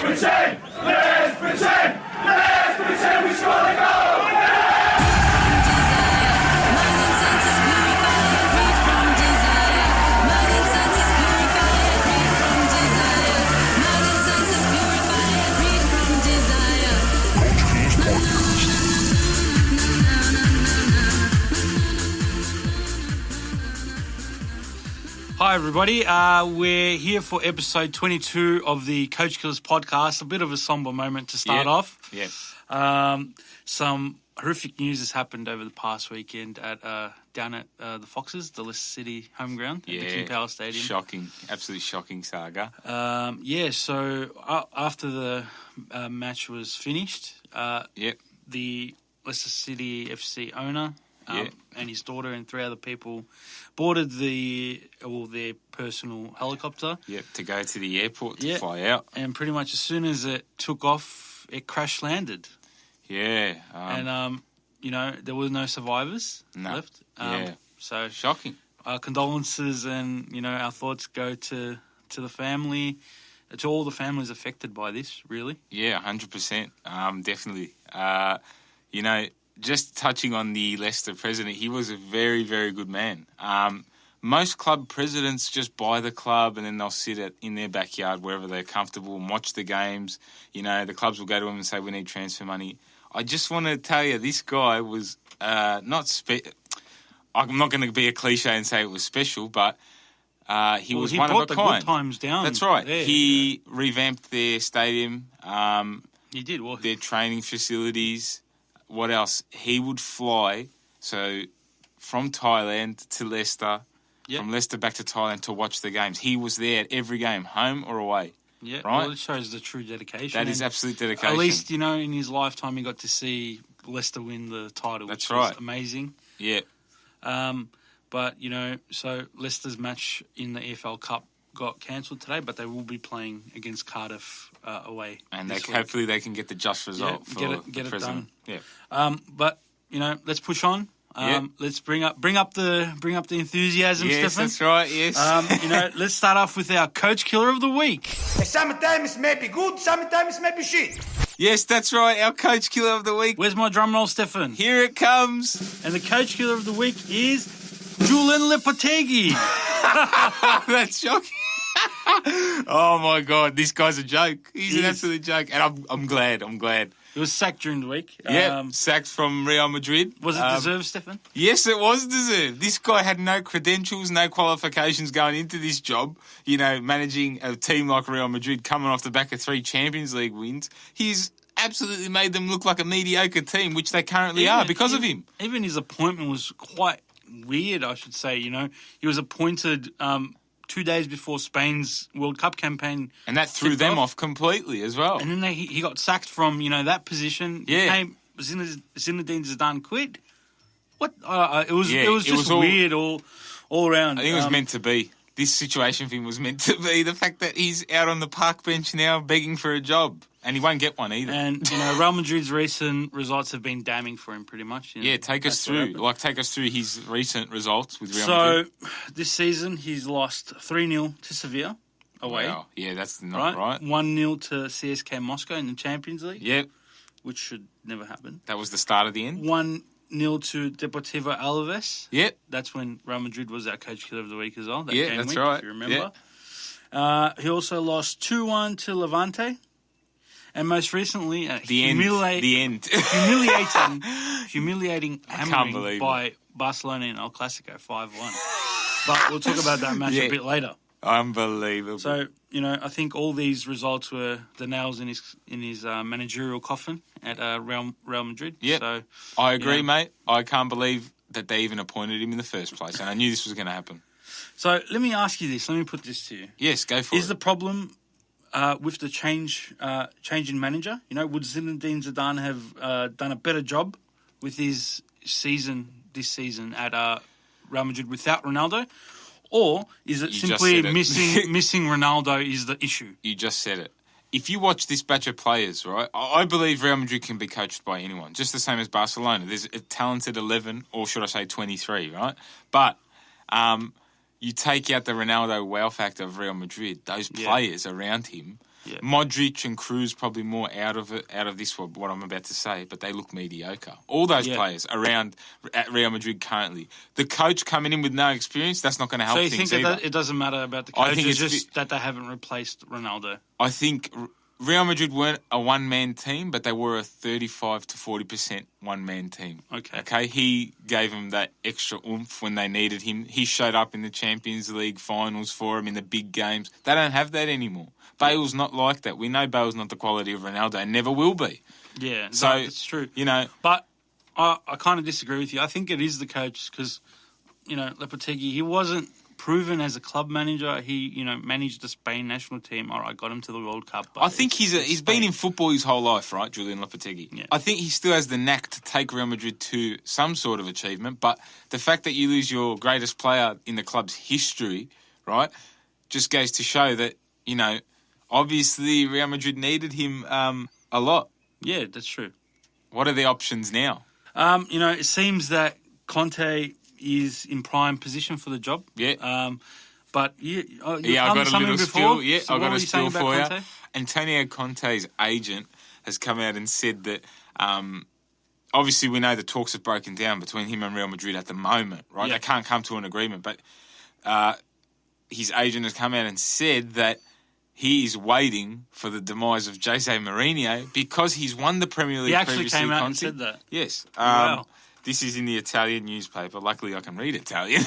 pretend, we score the goal! Hi everybody, we're here for episode 22 of the Coach Killers podcast. A bit of a somber moment to start off. Yeah. Some horrific news has happened over the past weekend down at the Foxes, the Leicester City home ground at the King Power Stadium. Shocking, absolutely shocking saga. So after the match was finished, the Leicester City FC owner and his daughter and 3 other people boarded their personal helicopter. Yep, to go to the airport to fly out. And pretty much as soon as it took off, it crash landed. Yeah. There were no survivors left. So shocking. Our condolences and, our thoughts go to the family, to all the families affected by this, really. Yeah, 100%. Definitely. Just touching on the Leicester president, he was a very, very good man. Most club presidents just buy the club and then they'll sit in their backyard wherever they're comfortable and watch the games. The clubs will go to him and say, we need transfer money. I just want to tell you, this guy was I'm not going to be a cliche and say it was special, but he was one of a kind. He brought the good times down. That's right. There. He revamped their stadium. He did. Their training facilities. What else? He would fly, from Thailand to Leicester, from Leicester back to Thailand to watch the games. He was there at every game, home or away. Yeah, right? Well, it shows the true dedication. That is absolute dedication. At least, in his lifetime, he got to see Leicester win the title, which was amazing. Yeah. So Leicester's match in the EFL Cup got cancelled today, but they will be playing against Cardiff away. And hopefully they can get the just result for get it done. Yeah. Let's push on. Let's bring up the enthusiasm, yes, Stefan. That's right. Yes. Let's start off with our Coach Killer of the Week. Sometimes it may be good, sometimes it may be shit. Yes, that's right. Our Coach Killer of the Week. Where's my drum roll, Stefan? Here it comes. And the Coach Killer of the Week is Julian Lopetegui. That's shocking. Oh my God, this guy's a joke. He's an absolute joke, and I'm glad. He was sacked during the week. Sacked from Real Madrid. Was it deserved, Stefan? Yes, it was deserved. This guy had no credentials, no qualifications going into this job. Managing a team like Real Madrid, coming off the back of 3 Champions League wins. He's absolutely made them look like a mediocre team, which they currently are because of him. Even his appointment was quite weird, I should say. He was appointed 2 days before Spain's World Cup campaign. And that threw them off completely as well. And then he got sacked from, that position. Yeah. Zinedine Zidane quit. What? It was just weird all around. I think it was meant to be. This situation thing was meant to be. The fact that he's out on the park bench now begging for a job. And he won't get one either. And, Real Madrid's recent results have been damning for him pretty much. Take us through. Take us through his recent results with Real Madrid. So, this season he's lost 3-0 to Sevilla away. Wow. Yeah, that's not right. 1-0 to CSKA Moscow in the Champions League. Yep. Which should never happen. That was the start of the end. 1-0 to Deportivo Alaves. Yep. That's when Real Madrid was our Coach Killer of the Week as well. That's right. If you remember. Yep. He also lost 2-1 to Levante. And most recently, humiliating hammering by Barcelona in El Clasico 5-1. But we'll talk about that match a bit later. Unbelievable. So, I think all these results were the nails in his managerial coffin at Real Madrid. Yeah, so, I agree, mate. I can't believe that they even appointed him in the first place, and I knew this was going to happen. So let me ask you this. Let me put this to you. Yes, go for it. Is the problem with the change in manager? Would Zinedine Zidane have done a better job with his this season at Real Madrid without Ronaldo? Or is it simply missing Ronaldo is the issue? You just said it. If you watch this batch of players, right, I believe Real Madrid can be coached by anyone, just the same as Barcelona. There's a talented 11, or should I say 23, right? But you take out the Ronaldo wow factor of Real Madrid, those players around him Yeah. Modric and Cruz probably more out of this, what I'm about to say, but they look mediocre. All those players around at Real Madrid currently. The coach coming in with no experience, that's not going to help things. So you think either. it doesn't matter about the coach? I think it's just that they haven't replaced Ronaldo. I think Real Madrid weren't a one-man team, but they were a 35 to 40% one-man team. Okay. He gave them that extra oomph when they needed him. He showed up in the Champions League finals for them in the big games. They don't have that anymore. Bale's not like that. We know Bale's not the quality of Ronaldo and never will be. Yeah, so that's true. But I kind of disagree with you. I think it is the coach because, Lopetegui, he wasn't proven as a club manager. He, managed the Spain national team. All right, got him to the World Cup. But I think he's been in football his whole life, right, Julian Lopetegui? Yeah. I think he still has the knack to take Real Madrid to some sort of achievement, but the fact that you lose your greatest player in the club's history, right, just goes to show that, obviously Real Madrid needed him a lot. Yeah, that's true. What are the options now? It seems that Conte is in prime position for the job. Yeah. But I got a little spill. Yeah, so I got a spill for you. Conte? Antonio Conte's agent has come out and said that obviously we know the talks have broken down between him and Real Madrid at the moment, right? Yeah. They can't come to an agreement, but his agent has come out and said that he is waiting for the demise of Jose Mourinho because he's won the Premier League previously. He actually came out and said that? Yes. Wow. This is in the Italian newspaper. Luckily, I can read Italian.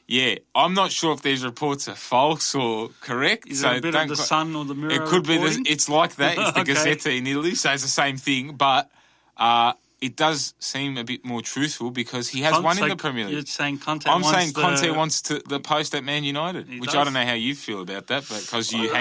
Yeah, I'm not sure if these reports are false or correct. Is it a bit of the Sun or the Mirror? It could reporting? be. It's like that. It's the Okay. Gazzetta in Italy, so it's the same thing. But it does seem a bit more truthful because he has won in the Premier League. You're saying Conte I'm wants saying Conte wants the post at Man United, He which does. I don't know how you feel about that, but because you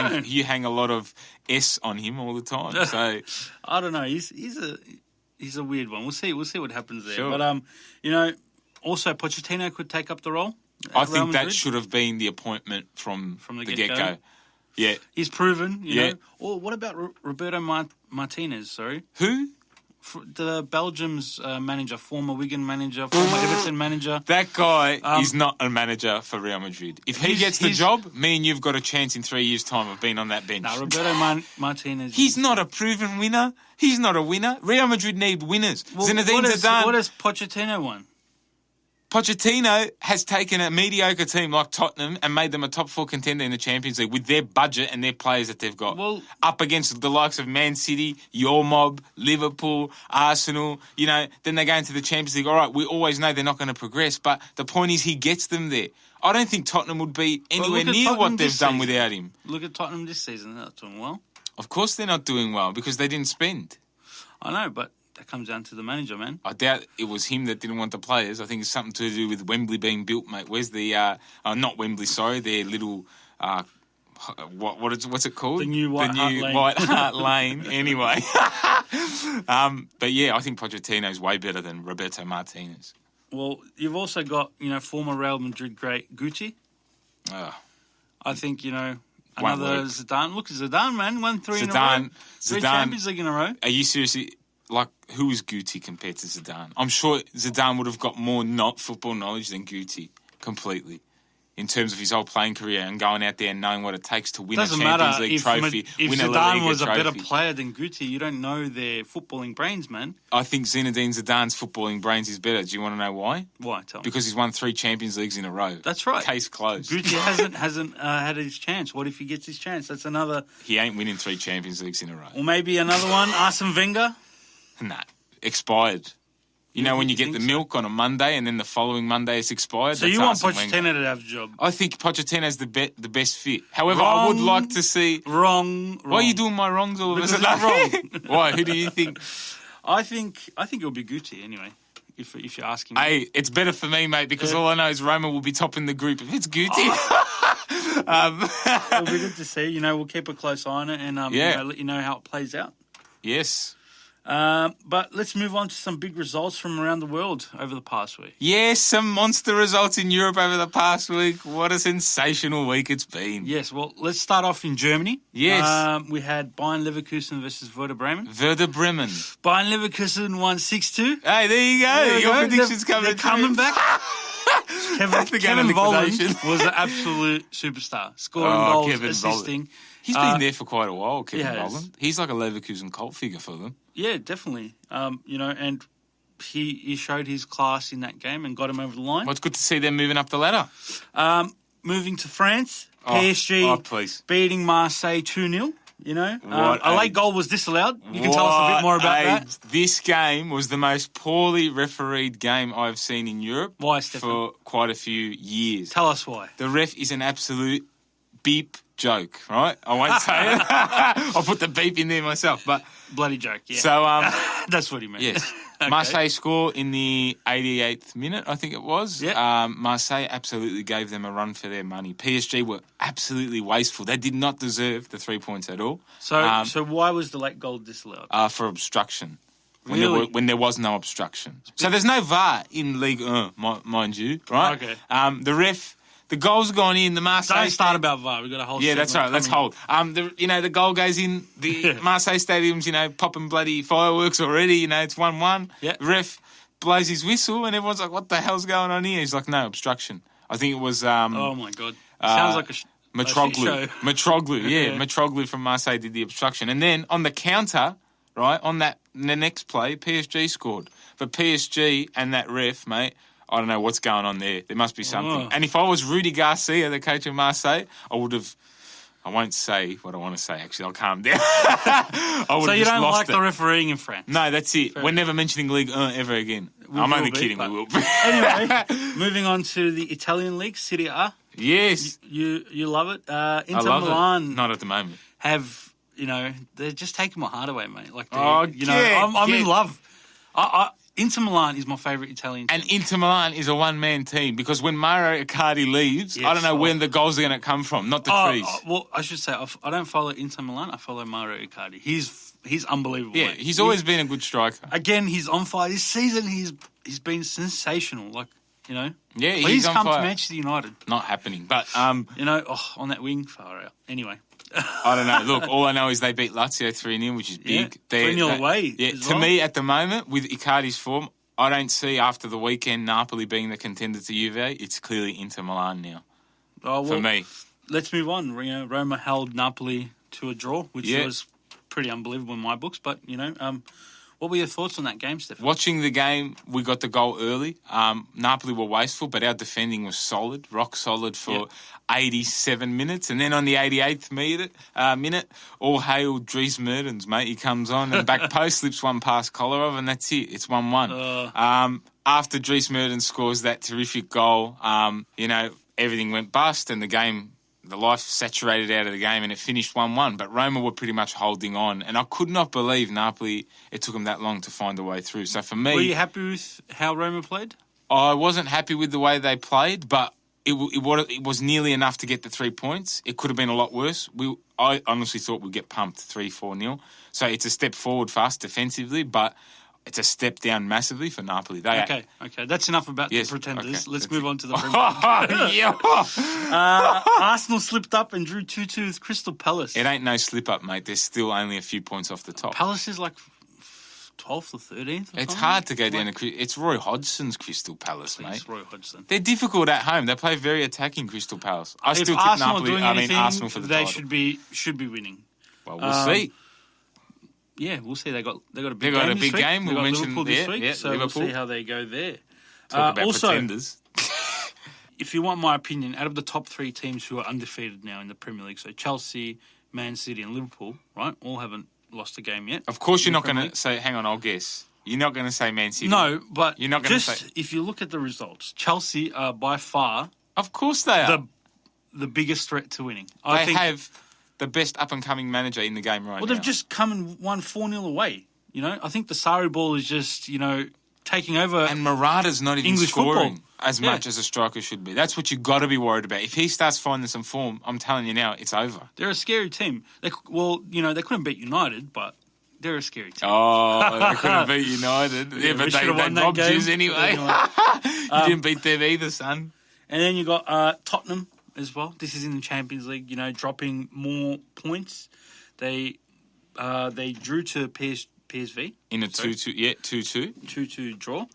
hang a lot of S on him all the time. So I don't know. He's a weird one. We'll see what happens there. Sure. But also Pochettino could take up the role. I think that should have been the appointment from the get-go. Yeah. He's proven, you know. Or what about Roberto Martinez, sorry? Who? The Belgium's manager, former Wigan manager, former Everton manager. That guy is not a manager for Real Madrid. If he gets the job, me and you've got a chance in 3 years' time of being on that bench. No, Roberto Martinez. He's not a proven winner. He's not a winner. Real Madrid need winners. Well, Zinedine Zidane. What has Pochettino won? Pochettino has taken a mediocre team like Tottenham and made them a top 4 contender in the Champions League with their budget and their players that they've got. Well, up against the likes of Man City, your mob, Liverpool, Arsenal. Then they go into the Champions League. All right, we always know they're not going to progress, but the point is he gets them there. I don't think Tottenham would be anywhere near what they've done without him. Look at Tottenham this season. They're not doing well. Of course they're not doing well because they didn't spend. I know, but that comes down to the manager, man. I doubt it was him that didn't want the players. I think it's something to do with Wembley being built, mate. Where's the not Wembley? Sorry, their little what's it called? The new White Hart Lane. Anyway, but yeah, I think Pochettino's way better than Roberto Martinez. Well, you've also got former Real Madrid great Gucci. I think another Zidane. Look, Zidane, man, won 3 in a row. Three Champions League in a row. Are you seriously? Like, who is Guti compared to Zidane? I'm sure Zidane would have got more not football knowledge than Guti, completely, in terms of his whole playing career and going out there and knowing what it takes to win a Champions League trophy, if win a La Zidane Liga was a trophy. better player than Guti, you don't know their footballing brains, man. I think Zinedine Zidane's footballing brains is better. Do you want to know why? Why? Tell me. Because he's won 3 Champions Leagues in a row. That's right. Case closed. Guti hasn't had his chance. What if he gets his chance? That's another. He ain't winning 3 Champions Leagues in a row. Or maybe another one. Arsene Wenger. Nah. Expired. When you get the milk on a Monday and then the following Monday it's expired. So you want Pochettino to have a job? I think Pochettino's the best fit. However, I would like to see... Wrong. Why are you doing my wrongs all of a sudden? Wrong. Why? Who do you think? I think it'll be Guti anyway. If you're asking me. Hey, it's better for me, mate, because all I know is Roma will be topping the group if it's Guti. It'll be good to see. We'll keep a close eye on it and let you know how it plays out. Yes. But let's move on to some big results from around the world over the past week. Yes, some monster results in Europe over the past week. What a sensational week it's been. Yes, well, let's start off in Germany. Yes. We had Bayern Leverkusen versus Werder Bremen. Werder Bremen. Bayern Leverkusen won 6-2. Hey, there you go. Your predictions they're coming back. Kevin Volland was an absolute superstar. Scoring goals, Kevin assisting. He's been there for quite a while, Kevin He has. Boland. He's like a Leverkusen cult figure for them. Yeah, definitely. And he showed his class in that game and got him over the line. Well, it's good to see them moving up the ladder. Moving to France, PSG please. beating Marseille 2-0. What a late goal was disallowed. You can tell us a bit more about that. This game was the most poorly refereed game I've seen in Europe Why, Stefan? for quite a few years. Tell us why. The ref is an absolute beep joke, right? I won't say it. I'll put the beep in there myself. But Bloody joke, yeah. So, that's what he meant. yes. Okay. Marseille score in the 88th minute, I think it was. Yeah. Marseille absolutely gave them a run for their money. PSG were absolutely wasteful. They did not deserve the 3 points at all. So why was the late goal disallowed? For obstruction. Really? When there was no obstruction. So there's no VAR in Ligue 1, mind you, right? Okay. The ref... The goal's gone in. The Marseille. Don't start about VAR. We've got a whole. Yeah, that's right. Let's hold. The goal goes in. The Marseille stadium's, popping bloody fireworks already. It's 1-1. Yeah. The ref blows his whistle, and everyone's like, "What the hell's going on here?" He's like, "No obstruction." I think it was. Oh my god! Sounds like a shit Mitroglou. show. Mitroglou. Yeah, Mitroglou from Marseille did the obstruction, and then on the counter, right on the next play, PSG scored. But PSG and that ref, mate. I don't know what's going on there. There must be something. Oh. And if I was Rudy Garcia, the coach of Marseille, I would have... I won't say what I want to say, actually. I'll calm down. I would So have you just don't lost like it. the refereeing in France? No, that's it. We're never mentioning League 1 ever again. I'm only kidding. We will be. Anyway, moving on to the Italian league, Serie A. Yes. You love it. I Inter love Milan it. Not at the moment. have, they're just taking my heart away, mate. Like, Oh, I'm in love. Inter Milan is my favourite Italian team. And Inter Milan is a one-man team because when Mario Icardi leaves, I don't know when the goals are going to come from, not the trees. Well, I should say, I don't follow Inter Milan. I follow Mario Icardi. He's unbelievable. Yeah, mate. he's always been a good striker. Again, he's on fire. This season, he's been sensational. Like, Yeah, please he's on come fire. to Manchester United. Not happening. But, On that wing, far out. Anyway. I don't know. Look, all I know is they beat Lazio 3-0, which is big. Yeah, 3-0 away Yeah, as to well. me, at the moment, with Icardi's form, I don't see after the weekend Napoli being the contender to Juve. It's clearly Inter Milan now. Oh, well, for me. Let's move on. Roma held Napoli to a draw, which was pretty unbelievable in my books. But, what were your thoughts on that game, Stefan? Watching the game, we got the goal early. Napoli were wasteful, but our defending was solid, rock solid for 87 minutes. And then on the 88th minute, all hail Dries Mertens, mate. He comes on and back post slips one past Kolarov, and that's it. It's 1-1. After Dries Mertens scores that terrific goal, everything went bust and the life saturated out of the game and it finished 1-1. But Roma were pretty much holding on. And I could not believe Napoli, it took them that long to find a way through. So for me... Were you happy with how Roma played? I wasn't happy with the way they played, but it was nearly enough to get the 3 points. It could have been a lot worse. I honestly thought we'd get pumped 3-4-0. So it's a step forward for us defensively, but... It's a step down massively for Napoli. Okay. That's enough about the pretenders. Okay. Let's move on to the Premier Arsenal slipped up and drew 2-2 with Crystal Palace. It ain't no slip-up, mate. There's still only a few points off the top. Palace is like 12th or 13th. It's hard to go down to... It's Roy Hodgson's Crystal Palace, mate. It's Roy Hodgson. They're difficult at home. They play very attacking Crystal Palace. I If still tip Arsenal Napoli. are doing anything, Arsenal for the they title. should be winning. Well, we'll see. Yeah, we'll see. They got a big They game got a this big week. game. They We'll got mention Liverpool this week, so Liverpool. we'll see how they go there. Talk about also, pretenders. if you want my opinion, out of the top three teams who are undefeated now in the Premier League, so Chelsea, Man City and Liverpool, right, all haven't lost a game yet. Of course you're not going Premier to say... Hang on, I'll guess. You're not going to say Man City. No, but You're not gonna just say... if you look at the results, Chelsea are by far Of course they are. the biggest threat to winning. They have the best up-and-coming manager in the game right now. Well, they've just come and won 4-0 away. I think the Sarri ball is just, taking over. And Murata's not even English scoring football. as much as a striker should be. That's what you got to be worried about. If he starts finding some form, I'm telling you now, it's over. They're a scary team. They couldn't beat United, but they're a scary team. Oh, they couldn't beat United. Yeah, but we they should've won that robbed game. yous anyway. You didn't beat them either, son. And then you got Tottenham as well. This is in the Champions League, dropping more points. They drew to PSV. In a 2-2, 2-2. 2-2 draw.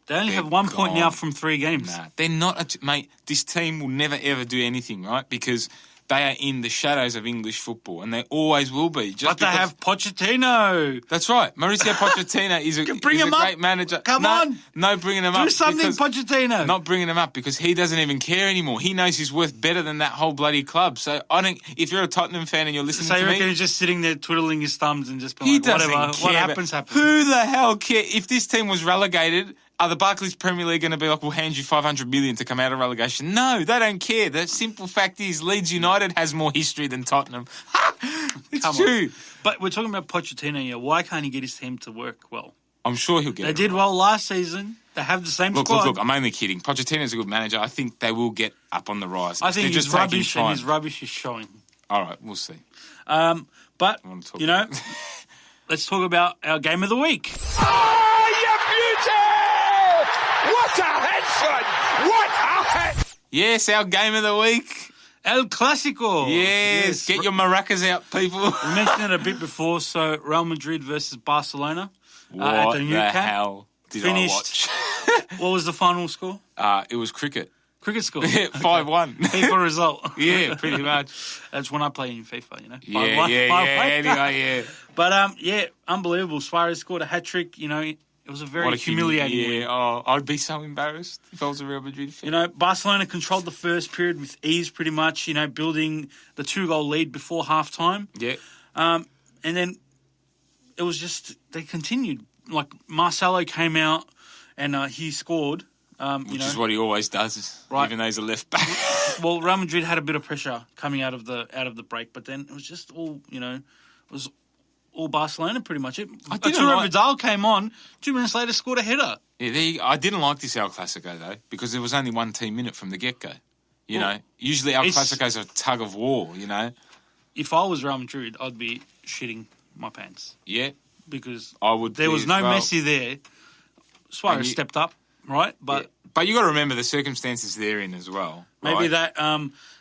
They only have 1 point now from 3 games. Nah, they're not... Mate, this team will never, ever do anything, right? Because they are in the shadows of English football, and they always will be. But they have Pochettino. That's right. Mauricio Pochettino is a great manager. Come on. No bringing him up. Do something, because- Pochettino. Not bringing him up because he doesn't even care anymore. He knows he's worth better than that whole bloody club. So I don't. If you're a Tottenham fan and you're listening So you to reckon me, he's just sitting there twiddling his thumbs and just being he like, doesn't whatever, care. what about- happens, happens. Who the hell cares? If this team was relegated, are the Barclays Premier League going to be like, we'll hand you 500 million to come out of relegation? No, they don't care. The simple fact is Leeds United has more history than Tottenham. It's Come true. on. But we're talking about Pochettino here. Why can't he get his team to work well? I'm sure he'll get They it did right. well last season. They have the same Look, squad. look, I'm only kidding. Pochettino's a good manager. I think they will get up on the rise. I think They're his just taking rubbish and time. his rubbish is showing. All right, we'll see. But, I wanna talk you know, about- let's talk about our game of the week. Oh, you beauty! What a head, son! What a head! Yes, our game of the week. El Clasico. Yes, get your maracas out, people. We mentioned it a bit before. So Real Madrid versus Barcelona at What the the Nou Camp. hell did Finished. I watch? What was the final score? It was cricket. Cricket score. 5-1. FIFA result. Yeah, pretty much. That's when I play in FIFA, you know. Yeah, 5-1, yeah, 5-1. yeah. Anyway, yeah. But yeah, unbelievable. Suarez scored a hat trick. You know, it was a very humiliating win. Yeah, oh, I'd be so embarrassed if I was a Real Madrid fan. You know, Barcelona controlled the first period with ease, pretty much. You know, building the 2-goal lead before halftime. Yeah. And then it was just they continued. Like Marcelo came out and he scored. Which is what he always does, Right. even though he's a left back. Well, Real Madrid had a bit of pressure coming out of the break, but then it was just all it was all Barcelona pretty much. Arturo Vidal came on 2 minutes later, scored a header. Yeah, I didn't like this El Clasico though because there was only one team in it from the get go. You know, usually El Clasico's a tug of war. You know. If I was Real Madrid, I'd be shitting my pants Yeah, because I would. there was no Messi there. Suarez stepped up, right? But but you got to remember the circumstances they're in as well. maybe right?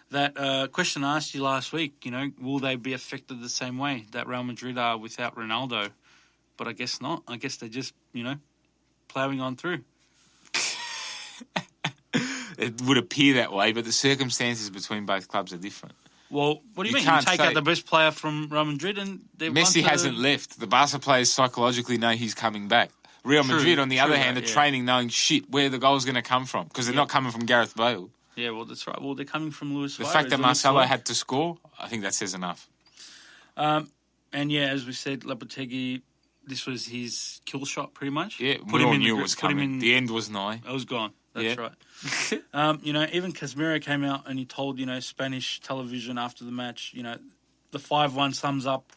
that question I asked you last week, you know, will they be affected the same way that Real Madrid are without Ronaldo? But I guess not. I guess they're just, ploughing on through. It would appear that way, but the circumstances between both clubs are different. Well, what do you mean? You can't take say- out the best player from Real Madrid and they've Messi won to hasn't left. The Barca players psychologically know he's coming back. Real True, Madrid, on the other true, hand, are yeah. training knowing shit where the goal's going to come from because they're not coming from Gareth Bale. Yeah, well, that's right. Well, they're coming from Luis The Suarez. fact that it looks Marcelo like. had to score, I think that says enough. And yeah, as we said, Lopetegui, this was his kill shot pretty much. Yeah, Put we him all in knew the, it was put him coming. in, The end was nigh. I was gone. That's Yeah. right. Even Casemiro came out and he told, Spanish television after the match, the 5-1 sums up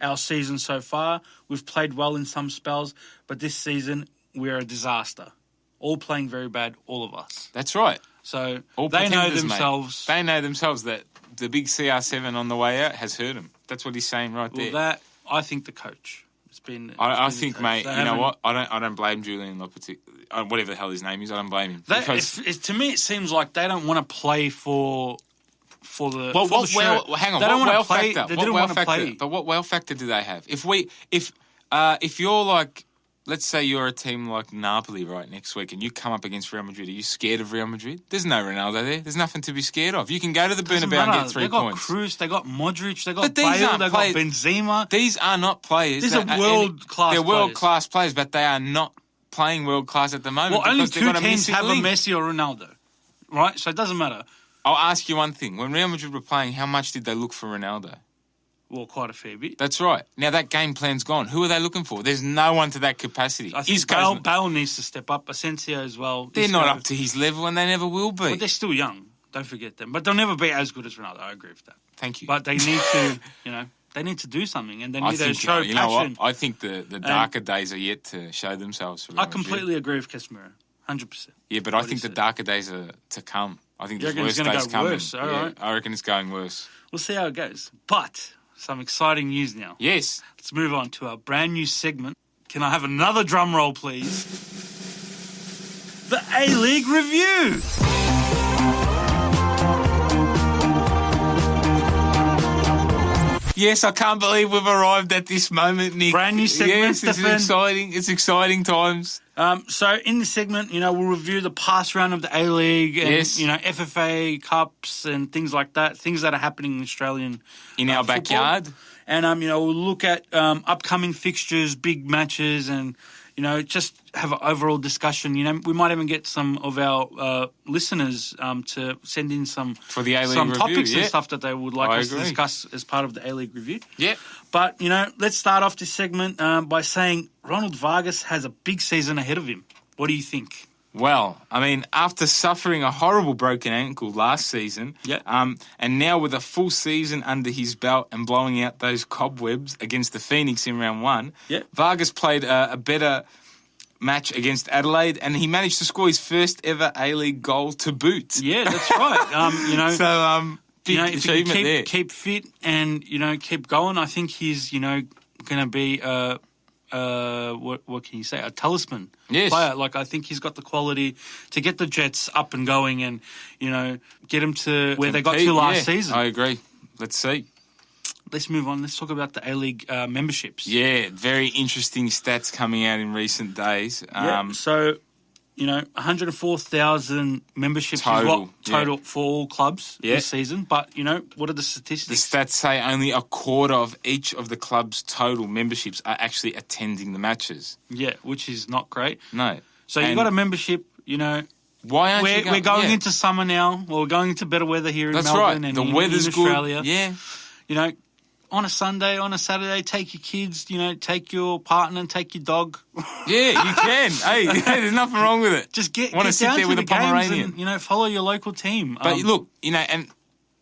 our season so far. We've played well in some spells, but this season we're a disaster. All playing very bad, all of us. That's right. So All they know pretenders, mate. themselves. They know themselves that the big CR7 on the way out has hurt them. That's what he's saying right there. Well, I think the coach. It's been I the think, coach. mate, They you know haven't- what? I don't blame Julian Lopetegui. Whatever the hell his name is, I don't blame him. They, because to me, it seems like they don't want to play for the. Well, for what the well? shirt. Hang on. They don't What want well to play. factor? They What didn't well want to factor? play. But what well factor do they have? If you're like, let's say you're a team like Napoli right next week, and you come up against Real Madrid, are you scared of Real Madrid? There's no Ronaldo there. There's nothing to be scared of. You can go to the Doesn't Bernabeu and matter. get 3 They got points. Cruz, they got Modric, they got But these Bale, aren't they players- got Benzema. These are not players. These are that world-class They're players. world-class players, but they are not playing world-class at the moment. Well, only because they've two got a teams missing have link. a Messi or Ronaldo, right? So it doesn't matter. I'll ask you one thing. When Real Madrid were playing, how much did they look for Ronaldo? Well, quite a fair bit. That's right. Now that game plan's gone. Who are they looking for? There's no one to that capacity. I think Isco's- Bale needs to step up. Asensio as well. They're Isco. not up to his level, and they never will be. But they're still young. Don't forget them. But they'll never be as good as Ronaldo. I agree with that. Thank you. But they need to, they need to do something, and they I need to think show you know passion. what? I think the darker days are yet to show themselves. For Real I Madrid. completely agree with Casemiro, 100%. Yeah, but I what he think the said. darker days are to come. I think You there's reckon it's worse gonna days go coming. worse? All Yeah, right. I reckon it's going worse. We'll see how it goes. But some exciting news now. Yes. Let's move on to our brand new segment. Can I have another drum roll, please? The A-League Review. Yes, I can't believe we've arrived at this moment, Nick. Brand new segment, Yes, it's Stefan. exciting. It's exciting times. So in this segment, we'll review the past round of the A-League and, Yes. FFA Cups and things like that, things that are happening in Australian In our football. backyard. And, we'll look at upcoming fixtures, big matches, and, just have an overall discussion. We might even get some of our listeners to send in some For the A-League some review, topics and yeah. stuff that they would like I us to agree. discuss as part of the A-League review. Yeah. But, let's start off this segment by saying Ronald Vargas has a big season ahead of him. What do you think? Well, after suffering a horrible broken ankle last season, Yeah. and now with a full season under his belt and blowing out those cobwebs against the Phoenix in round 1, Yeah. Vargas played a better match against Adelaide, and he managed to score his first ever A-League goal to boot. Yeah, that's right. So, big if you achievement there. keep fit and, keep going, I think he's, going to be what can you say? A talisman Yes. player. Like, I think he's got the quality to get the Jets up and going and, get them to where they got to Compete, last yeah, season. I agree. Let's see. Let's move on. Let's talk about the A-League memberships. Yeah, very interesting stats coming out in recent days. So, 104,000 memberships is what total for all clubs this season. But, what are the The statistics? stats say only a quarter of each of the club's total memberships are actually attending the matches. Yeah, which is not great. No. So you've And got a membership, why aren't you we're going yeah. into summer now. Well, we're going into better weather here in That's Melbourne right. and The in weather's Australia. good. Yeah. On a Sunday, on a Saturday, take your kids, take your partner and take your dog. Yeah, you can. Hey, there's nothing wrong with it. Just get Want to sit down there to with the a Pomeranian. games and, follow your local team. But look, and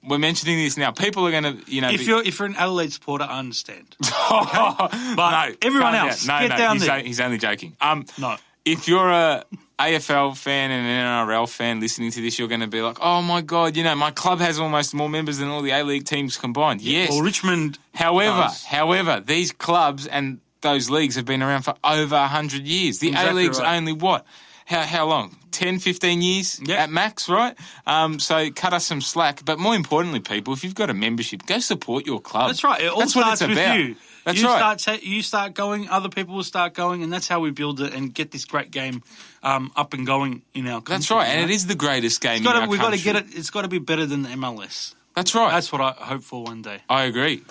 we're mentioning this now. People are going to, if you're an Adelaide supporter, I understand. but everyone calm else, down. get down there. He's only joking. No. If you're a AFL fan and an NRL fan listening to this, you're going to be like, oh my God, my club has almost more members than all the A-League teams combined. Yes. Or Richmond. However, these clubs and those leagues have been around for over 100 years. The Exactly A-League's right. only what? How long? 10, 15 years at max, right? So cut us some slack. But more importantly, people, if you've got a membership, go support your club. That's right. It all That's starts what it's with about. you. That's right. You start going, other people will start going, and that's how we build it and get this great game up and going in our country. That's right, and it is the greatest game in our country. We've got to get it. It's got to be better than the MLS. That's right. That's what I hope for one day. I agree.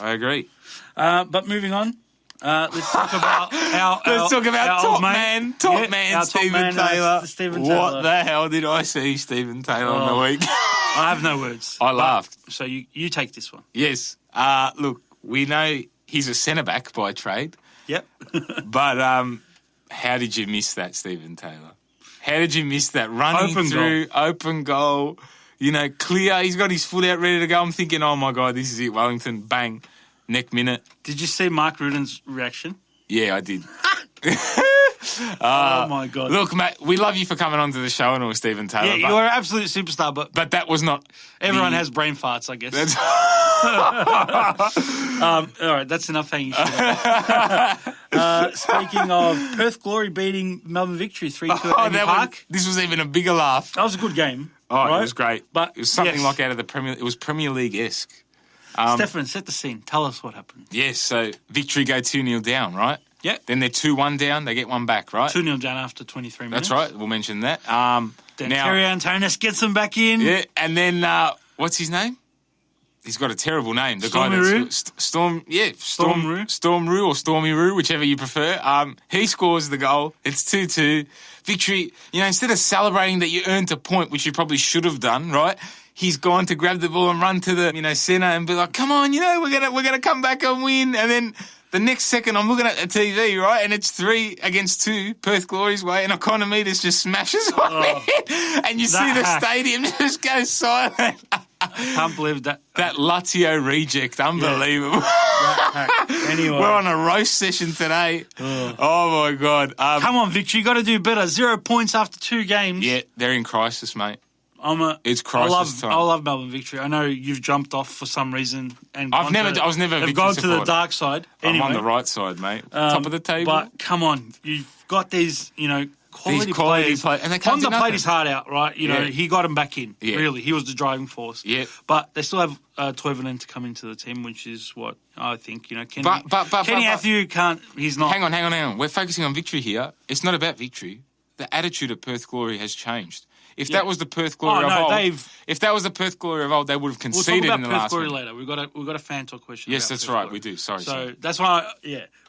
But moving on, let's talk about our top old man, our Stephen Taylor. Stephen Taylor. What the hell did I see Stephen Taylor on the week? I have no words. I laughed. So you take this one. Yes. Look, we know he's a centre-back by trade. Yep. But how did you miss that, Stephen Taylor? How did you miss that? Running open goal, clear. He's got his foot out ready to go. I'm thinking, oh, my God, this is it. Wellington, bang, neck minute. Did you see Mark Ruden's reaction? Yeah, I did. Oh, my God. Look, mate, we love you for coming on to the show and all, Stephen Taylor. Yeah, you're an absolute superstar, but that was not... everyone has brain farts, I guess. That's... All right, that's enough hanging shit. Speaking of Perth Glory beating Melbourne Victory 3-2 at Amy Park. This was even a bigger laugh. That was a good game. Oh, right? It was great. But it was something like out of the Premier... It was Premier League-esque. Stefan, set the scene. Tell us what happened. Yes, so Victory go 2-0 down, right? Yeah. Then they're 2-1 down. They get one back, right? 2-0 down after 23 minutes. That's right. We'll mention that. Then Terry Antonis gets them back in. Yeah, and then what's his name? He's got a terrible name. The Stormy guy Roo? that's Storm Roo or Stormy Roo, whichever you prefer. He scores the goal. It's 2-2. Victory. Instead of celebrating that you earned a point, which you probably should have done, right? He's gone to grab the ball and run to the centre and be like, "Come on, we're gonna come back and win." And then the next second, I'm looking at the TV, right, and it's 3-2, Perth Glory's way, and Econometer just smashes on it, and you see the stadium just go silent. Can't believe that. That Lazio reject, unbelievable. Anyway. We're on a roast session today. Oh my God. Come on, Victor, you got to do better. 0 points after 2 games. Yeah, they're in crisis, mate. It's I crisis time. love Melbourne Victory. I know you've jumped off for some reason, and I was never a They've Victory gone to the supporter. dark side. I'm Anyway, on the right side, mate. Top of the table. But come on, you've got these, quality players, players. and they can't do Honda played nothing. his heart out, right? You know, Yeah. he got him back in. Yeah. Really, he was the driving force. Yeah. But they still have Toivonen to come into the team, which is what I think. You know, Kenny But- Athieu can't. He's not. Hang on. We're focusing on victory here. It's not about victory. The attitude of Perth Glory has changed. If that was the Perth Glory of old, if that was the Perth Glory of old, they would have We'll conceded talk in about the Perth last Glory one. later. We've got a fan talk question. Yes, about that's Perth right. Glory. We do. Sorry. So that's why.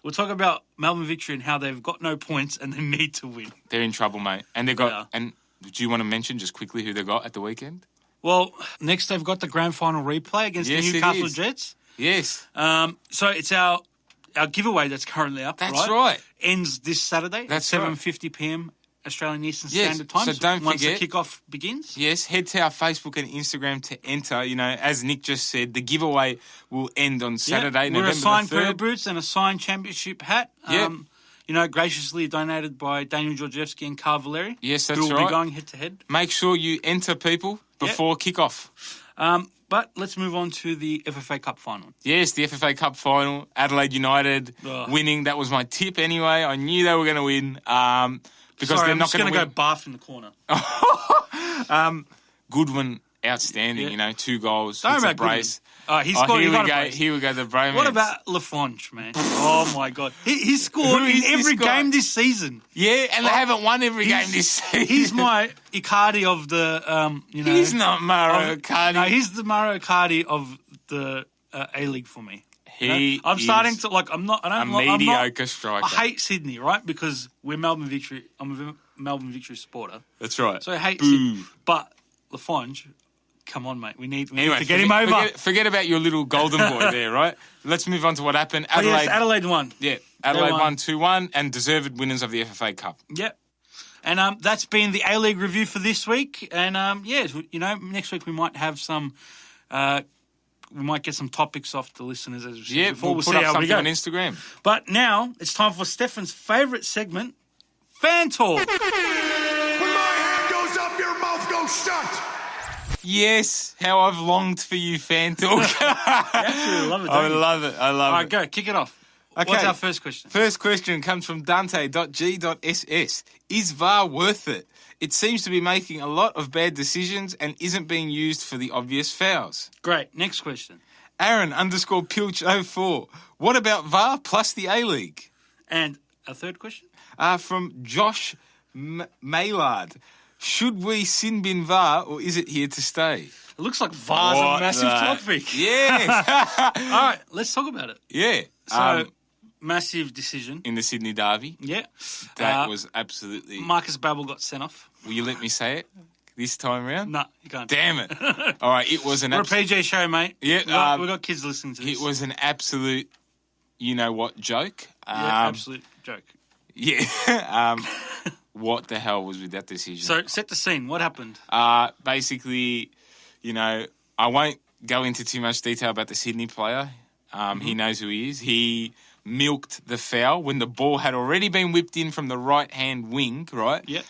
We'll talk about Melbourne Victory and how they've got no points and they need to win. They're in trouble, mate. And they've got. Yeah. And do you want to mention just quickly who they got at the weekend? Well, next they've got the grand final replay against Yes, the it Newcastle is. Jets. Yes. So it's our giveaway that's currently up. That's right. Ends this Saturday That's at right. 7:50 p.m. Australian Eastern Yes, Standard Time. so don't once forget- the kickoff begins. Yes, head to our Facebook and Instagram to enter. You know, as Nick just said, the giveaway will end on Saturday, We're November a signed the pair 3rd. of boots and a signed championship hat. Yep. Graciously donated by Daniel Georgievsky and Carl Valeri. Yes, that's who will right. be going head to head. Make sure you enter people before kickoff. But let's move on to the FFA Cup final. Yes, the FFA Cup final, Adelaide United Ugh. winning. That was my tip anyway. I knew they were going to win because Sorry, they're I'm not just going going to to go bath in the corner. Goodwin, outstanding. Yeah. You know, 2 goals. Don't Hits worry a about brace. Goodwin. He scored. Here He we got a go. brace. Here we go. The bromance. What about Lafranche, man? Oh my God, he scored Who in is this every guy? game this season. Yeah, and they haven't won every game this season. He's my Icardi of the He's not Mauro Icardi. No, he's the Mauro Icardi of the A League for me. He I'm is starting to like. I'm not. I don't. a I'm not- mediocre striker. I hate Sydney, right? Because we're Melbourne Victory. I'm a Melbourne Victory supporter, That's right. so I hate Boo. Sydney. But Lafranche, come on, mate. We need Anyway, to get him over. Forget about your little golden boy there, right? Let's move on to what happened. Oh, Adelaide, yes, Adelaide won. yeah, Adelaide won. won 2-1 and deserved winners of the FFA Cup. Yep. And that's been the A League review for this week. And next week we might have some. We might get some topics off the listeners as Yeah, before. we'll see put up how we something go. on Instagram. But now it's time for Stefan's favourite segment, Fantalk. When my hand goes up, your mouth goes shut. Yes, how I've longed for you, Fantalk. Absolutely love it. I Don't you? love it. I love All it. right, go kick it off. Okay. What's our first question? First question comes from Dante.g.ss. Is VAR worth it? It seems to be making a lot of bad decisions and isn't being used for the obvious fouls. Great. Next question. Aaron_Pilch04. What about VAR plus the A-League? And a third question. From Josh Maylard. Should we sin bin VAR or is it here to stay? It looks like VAR's a massive topic. Yes. All right, let's talk about it. Yeah. So, massive decision. In the Sydney Derby. Yeah. That was absolutely... Marcus Babbel got sent off. Will you let me say it this time around? No, you can't. Damn it. All right, it was an We're a absolute... PJ show, mate. Yeah, we got kids listening to this. It was an absolute, you-know-what joke. Yeah, absolute joke. Yeah. What the hell was with that decision? So, set the scene. What happened? Basically, you know, I won't go into too much detail about the Sydney player. He knows who he is. He milked the foul when the ball had already been whipped in from the right-hand wing, right? Yeah.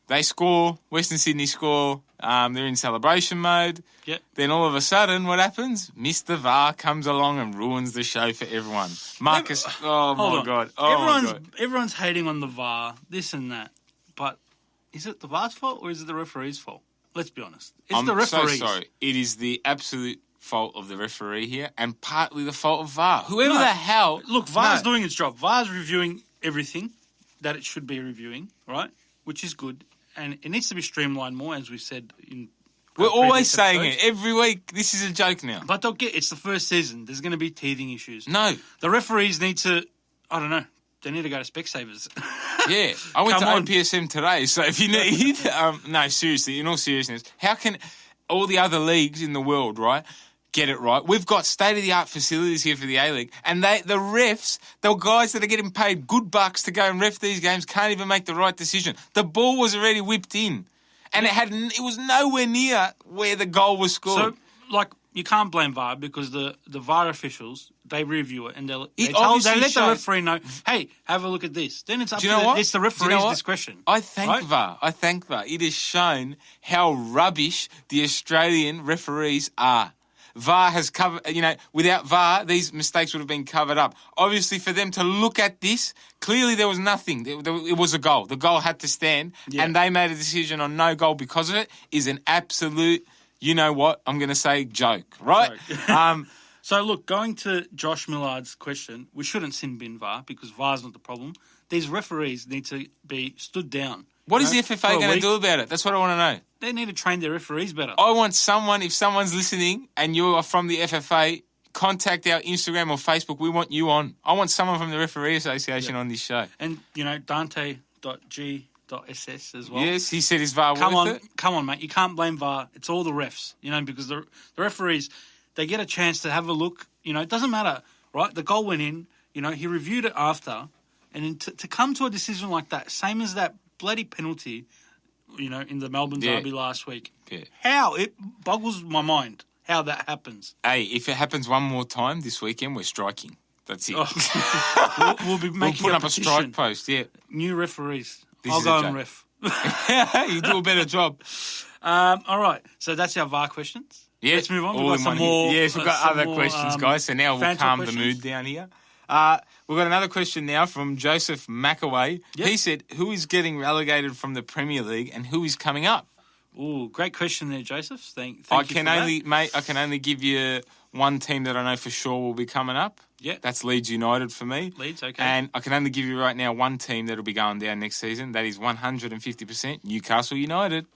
They score. Western Sydney score. They're in celebration mode. Yep. Then all of a sudden, what happens? Mr. VAR comes along and ruins the show for everyone. Marcus, oh Hold my on. God. Oh my God. Everyone's hating on the VAR, this and that. But is it the VAR's fault or is it the referee's fault? Let's be honest. It's the referees. so sorry. It is the absolute fault of the referee here and partly the fault of VAR. Whoever the hell... Look, VAR's doing its job. VAR's reviewing everything that it should be reviewing, right? Which is good. And it needs to be streamlined more, as we said in... We're always previous saying episodes. it. Every week, this is a joke now. But it's the first season. There's going to be teething issues. No. The referees need to... I don't know. They need to go to Specsavers. Yeah. I went to Come on. OPSM today, so if you need... no, seriously, in all seriousness, how can all the other leagues in the world, right, get it right? We've got state-of-the-art facilities here for the A-League, and the refs, the guys that are getting paid good bucks to go and ref these games can't even make the right decision. The ball was already whipped in, and it was nowhere near where the goal was scored. So, you can't blame VAR because the VAR officials, they review it and they let obviously the shows- referee know, hey, have a look at this. Then it's up Do you know to what? it's the Do you know referee's what? discretion. I thank right? VAR. I thank VAR. It has shown how rubbish the Australian referees are. VAR has covered, without VAR, these mistakes would have been covered up. Obviously, for them to look at this, clearly there was nothing. It was a goal. The goal had to stand, and they made a decision on no goal because of it, is an absolute, you know what, I'm going to say joke, right? So, look, going to Josh Millard's question, we shouldn't sin bin VAR because VAR's not the problem. These referees need to be stood down. What is the FFA going to do about it? That's what I want to know. They need to train their referees better. I want someone, if someone's listening and you are from the FFA, contact our Instagram or Facebook. We want you on. I want someone from the Referee Association on this show. And, Dante.g.ss as well. Yes, he said his VAR worth it. Come on, mate. You can't blame VAR. It's all the refs, because the referees, they get a chance to have a look. It doesn't matter, right? The goal went in. He reviewed it after. And then to come to a decision like that, same as that bloody penalty, in the Melbourne derby last week. Yeah. How? It boggles my mind how that happens. Hey, if it happens one more time this weekend, we're striking. That's it. We'll be making we'll put up a strike post, New referees. This I'll is go a and joke. ref. You do a better job. All right. So that's our VAR questions. Yeah. Let's move on. All We've got in some one more. here. Yes, we've got other questions, guys. So now we'll Fantalk calm the questions. mood down here. We've got another question now from Joseph McAway. Yep. He said, who is getting relegated from the Premier League and who is coming up? Ooh, great question there, Joseph. Thank you I for can only give you one team that I know for sure will be coming up. Yeah. That's Leeds United for me. Leeds, okay. And I can only give you right now one team that will be going down next season. That is 150% Newcastle United.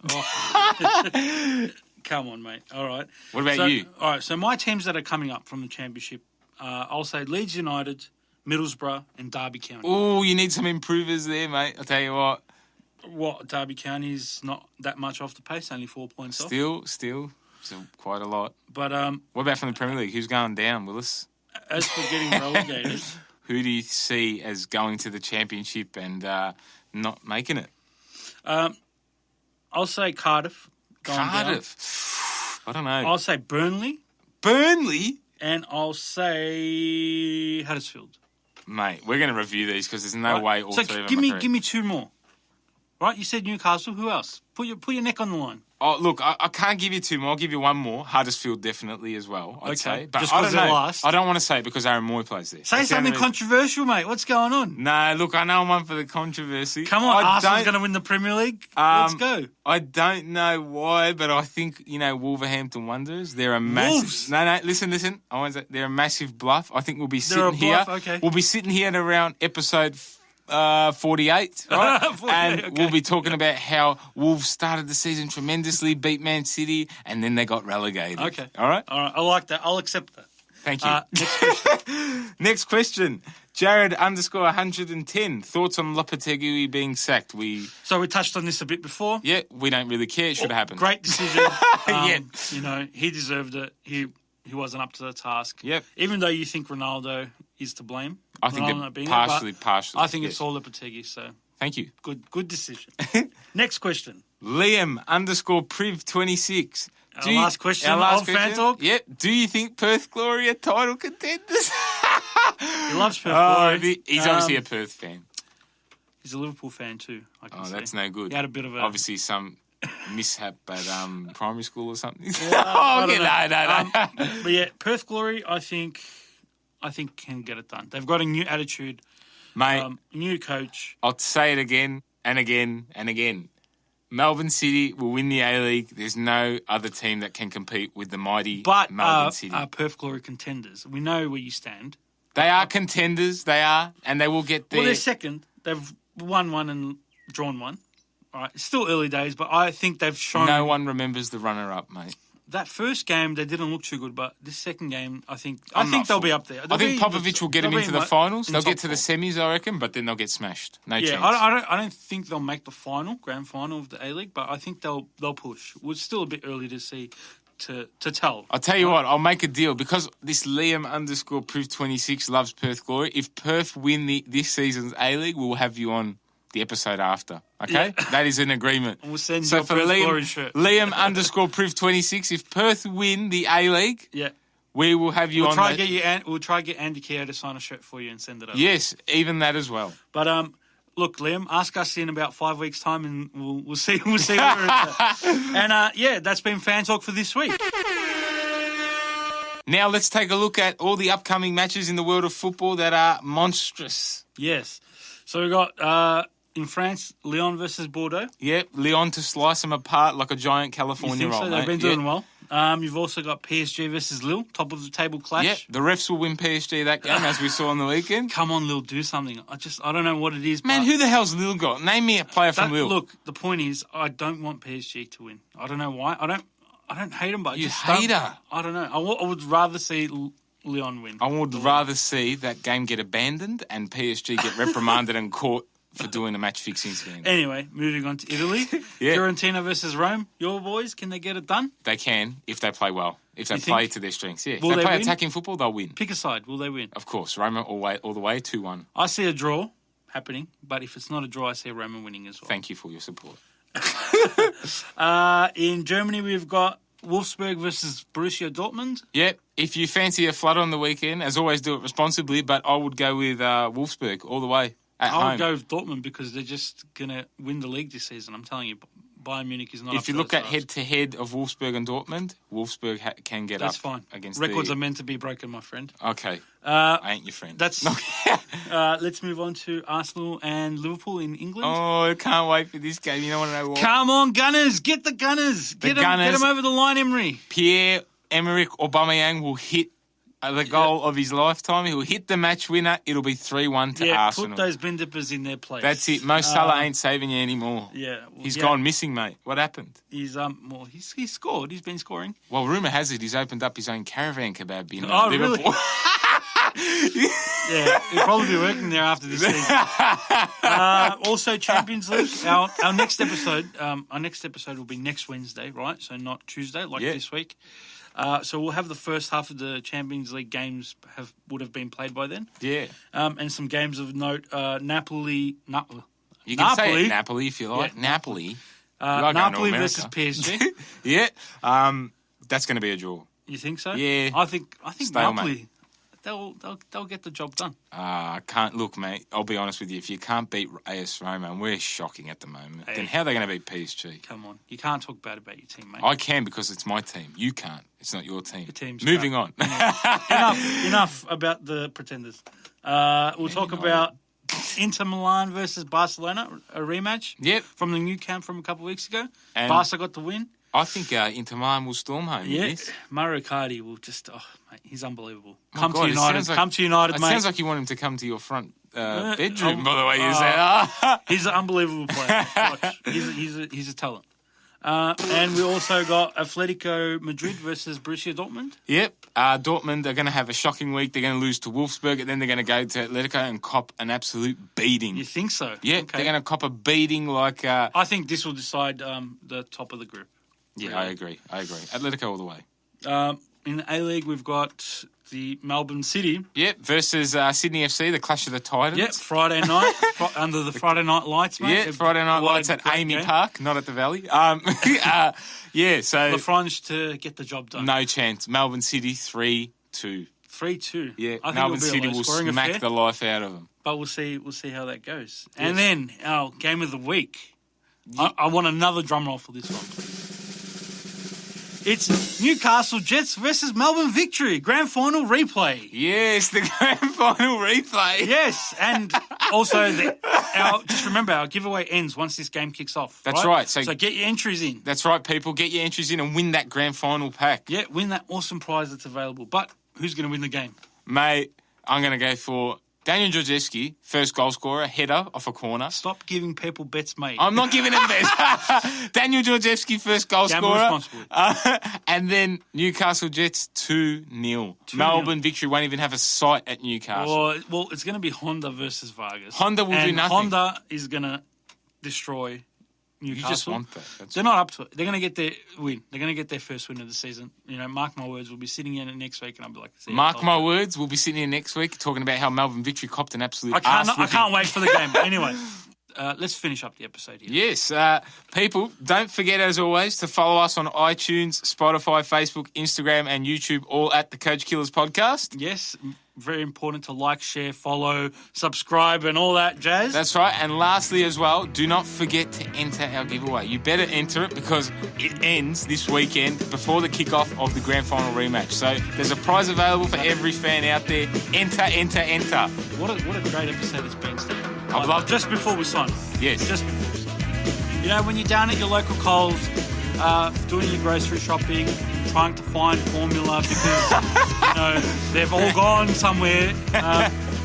Come on, mate. All right. What about you? All right. So my teams that are coming up from the championship, I'll say Leeds United, Middlesbrough, and Derby County. Oh, you need some improvers there, mate. I'll tell you what. What, Derby County is not that much off the pace, only 4 points off. Still quite a lot. But what about from the Premier League? Who's going down, Willis? As for getting relegated, who do you see as going to the championship and not making it? I'll say Cardiff. Cardiff. I don't know. I'll say Burnley. Burnley? And I'll say Huddersfield. Mate, we're going to review these because there's no way all three of them are correct. Give me two more. Right, you said Newcastle. Who else? Put your neck on the line. Oh, look, I can't give you two more. I'll give you one more. Huddersfield definitely as well, I'd say. But just I because don't they're know. last. I don't want to say it because Aaron Moy plays there. Say something controversial, mate. What's going on? No, look, I know I'm one for the controversy. Come on, Arsenal's going to win the Premier League. Let's go. I don't know why, but I think, Wolverhampton Wanderers, they're a massive... Wolves? No, listen. I want to say they're a massive bluff. I think we'll be sitting here... Okay. We'll be sitting here at around episode 48, right? 48, and okay. we'll be talking about how Wolves started the season tremendously, beat Man City, and then they got relegated. Okay. All right? All right. I like that. I'll accept that. Thank you. Next question. Next question. Jared _110. Thoughts on Lopetegui being sacked? So we touched on this a bit before. Yeah, we don't really care. It should have happened. Great decision. Yeah. He deserved it. He wasn't up to the task. Yep. Even though you think Ronaldo is to blame. I think partially. I think it's all Lopetegui, so thank you. Good decision. Next question. Liam _Priv26. Last question of Fantalk. Yep. Do you think Perth Glory are title contenders? He loves Perth Glory. He's obviously a Perth fan. He's a Liverpool fan too, I can say. That's no good. He had a bit of obviously some mishap at primary school or something. No. But yeah, Perth Glory, I think can get it done. They've got a new attitude, mate. New coach. I'll say it again and again and again. Melbourne City will win the A-League. There's no other team that can compete with the mighty Melbourne City. Perth Glory contenders. We know where you stand. They are contenders. They are, and they will get there. Well, they're second. They've won one and drawn one. All right, it's still early days, but I think they've shown... No one remembers the runner-up, mate. That first game, they didn't look too good, but this second game, I think they'll be up there. I think Popovic will get them into the finals. They'll get to the top semis, I reckon, but then they'll get smashed. No chance. I don't think they'll make the grand final of the A-League, but I think they'll push. It's still a bit early to see, to tell. I'll tell you what, I'll make a deal. Because this Liam _Priv26 loves Perth Glory, if Perth win this season's A-League, we'll have you on the episode after. Okay? Yeah. That is an agreement. And we'll send you a Perth Glory shirt. Liam _Priv26, if Perth win the A-League, we will have you on. We'll try to get Andy Keogh to sign a shirt for you and send it over. Yes, even that as well. But look, Liam, ask us in about 5 weeks' time, and we'll see where we're at. And that's been Fan Talk for this week. Now let's take a look at all the upcoming matches in the world of football that are monstrous. Yes. So we got in France, Lyon versus Bordeaux. Yep, Lyon to slice them apart like a giant California roll. So? Mate. They've been doing well. You've also got PSG versus Lille, top of the table clash. Yep, the refs will win PSG that game, as we saw on the weekend. Come on, Lille, do something. I don't know what it is. Man, who the hell's Lille got? Name me a player from Lille. Look, the point is, I don't want PSG to win. I don't know why. I don't hate them, but You just hater. I don't know. I would rather see Lyon win. I would rather see that game get abandoned and PSG get reprimanded and caught for doing a match-fixing scandal. Anyway, moving on to Italy. Yeah. Fiorentina versus Rome. Your boys, can they get it done? They can, if they play well. If they You play think? to their strengths, yeah. If Will they they play win? attacking football, they'll win. Pick a side. Will they win? Of course, Roma all the way, 2-1. I see a draw happening, but if it's not a draw, I see Roma winning as well. Thank you for your support. In Germany, we've got Wolfsburg versus Borussia Dortmund. Yep, if you fancy a flood on the weekend, as always, do it responsibly, but I would go with Wolfsburg all the way at home. I would go with Dortmund because they're just going to win the league this season. I'm telling you, Bayern Munich is not. If you look at head-to-head of Wolfsburg and Dortmund, Wolfsburg can get that's up fine. Against Records are meant to be broken, my friend. Okay, I ain't your friend. That's. Let's move on to Arsenal and Liverpool in England. Oh, I can't wait for this game. You don't want to know what? Come on, Gunners! Get the Gunners! Get them over the line, Emery. Pierre-Emerick Aubameyang will hit the goal of his lifetime. He'll hit the match winner. It'll be 3-1 to Arsenal. Put those bin dippers in their place. That's it. Mo Salah ain't saving you anymore. Yeah. He's gone missing, mate. What happened? He's scored. He's been scoring. Well, rumour has it he's opened up his own caravan kebab in Liverpool. Really? Yeah, he'll probably be working there after this season. Also, Champions League. Our next episode. Our next episode will be next Wednesday, right? So not Tuesday, like this week. So we'll have the first half of the Champions League games would have been played by then. Yeah. And some games of note. Napoli. You can say it, Napoli if you like. Yeah. Napoli. Napoli versus PSG. Yeah. That's going to be a draw. You think so? Yeah. I think Stalemate. Napoli. They'll get the job done. I can't look, mate. I'll be honest with you. If you can't beat AS Roma, and we're shocking at the moment, then how are they going to beat PSG? Come on, you can't talk bad about your team, mate. I can because it's my team. You can't. It's not your team. Your team's moving on. Enough about the pretenders. We'll talk about Inter Milan versus Barcelona, a rematch. Yep. From the new camp from a couple of weeks ago. And Barca got the win. I think Inter Milan will storm home. Yeah, Mauro Icardi will just. Oh, mate, he's unbelievable. Oh, come to United, it mate. It sounds like you want him to come to your front bedroom. By the way, you say. He's an unbelievable player. Watch. He's a talent. And we also got Atletico Madrid versus Borussia Dortmund. Yep. Dortmund are going to have a shocking week. They're going to lose to Wolfsburg, and then they're going to go to Atletico and cop an absolute beating. You think so? Yeah, okay. They're going to cop a beating like... I think this will decide the top of the group. Yeah, really. I agree. Atletico all the way. In the A-League, we've got the Melbourne City. Yep, versus Sydney FC, the Clash of the Titans. Yep, Friday night, under the Friday night lights, mate. Yeah, Friday night lights at Amy Park, not at the Valley. Yeah, so... La Frange to get the job done. No chance. Melbourne City, 3-2. 3-2. Yeah, I think Melbourne City will smack the life out of them. But we'll see how that goes. Yes. And then, our game of the week. I want another drum roll for this one, please. It's Newcastle Jets versus Melbourne Victory. Grand final replay. Yes, the grand final replay. Yes, and also, just remember, our giveaway ends once this game kicks off. That's right. So get your entries in. That's right, people. Get your entries in and win that grand final pack. Yeah, win that awesome prize that's available. But who's going to win the game? Mate, I'm going to go for Daniel Georgievski, first goal scorer, header off a corner. Stop giving people bets, mate. I'm not giving them bets. Daniel Georgievski, first goal scorer. Responsibly. And then Newcastle Jets 2-0. Melbourne Victory won't even have a sight at Newcastle. Well, it's going to be Honda versus Vargas. Honda will do nothing. Honda is going to destroy Newcastle. You just want that. They're not up to it. They're going to get their win. They're going to get their first win of the season. You know, mark my words. We'll be sitting in it next week, and I'll be like, mark my words. We'll be sitting here next week talking about how Melbourne Victory copped an absolute. I can't wait for the game. Anyway, let's finish up the episode here. Yes. People, don't forget, as always, to follow us on iTunes, Spotify, Facebook, Instagram, and YouTube, all at the Coach Killers Podcast. Yes, very important to like, share, follow, subscribe, and all that jazz. That's right. And lastly as well, do not forget to enter our giveaway. You better enter it because it ends this weekend before the kickoff of the grand final rematch. So there's a prize available for every fan out there. Enter, enter, enter. What a great episode it's been, Steve. I've loved just before we sign. Yes. Just before we sign. You know, when you're down at your local Coles, doing your grocery shopping, trying to find formula because they've all gone somewhere,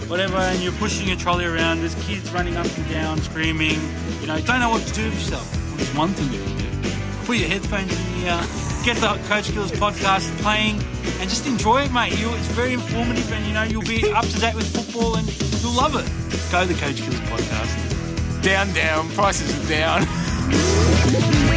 whatever, and you're pushing your trolley around. There's kids running up and down, screaming. Don't know what to do with yourself. Well, there's one thing you can do: put your headphones in your ear, get the Coach Killers podcast playing, and just enjoy it, mate. It's very informative, and you'll be up to date with football, and you'll love it. Go to the Coach Killers podcast. Down, prices are down.